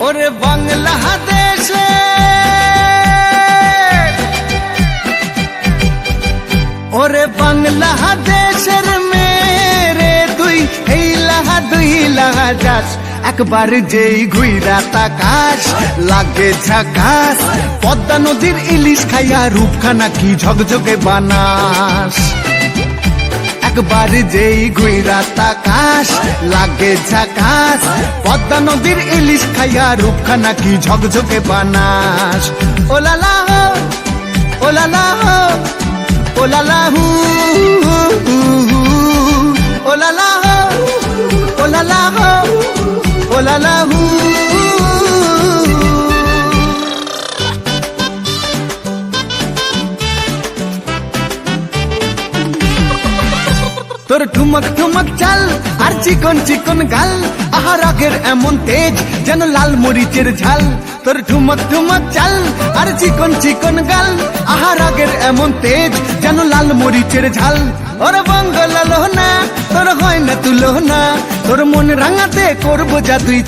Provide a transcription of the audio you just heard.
ওরে বাংলাদেশে ওরে বাংলাদেশের মেরে দুই এই লাহা দুই লাহা যাস একবার যেই ঘুইরা তাকাস লাগে ঝাকাস পদ্মা নদীর ইলিশ খাইয়া রূপখানা কি ঝকঝকে বানাস একবার যেই ঘুইরা তাকাস লাগে ঝাকাস পদ্মা নদীর ইলিশ খাইয়া রূপখানা কি ঝকঝকে বানাস ওলালা হো ওলালা হো ওলালা হু ওলালা হো ওলালা হো ওলালা হু তোর ঠুমক ঠুমক চাল আর চিকন চিকন গাল আহা রাগের এমন তেজ যেন লাল মরিচের ঝাল তোর ঠুমক ঠুমক চাল আর চিকন চিকন গাল আহা রাগের এমন তেজ যেন লাল মরিচের ঝাল ওর বঙ্গল লোহনা তোর হয় না তুলনা তোর মন রাঙাতে করবো জাদুই।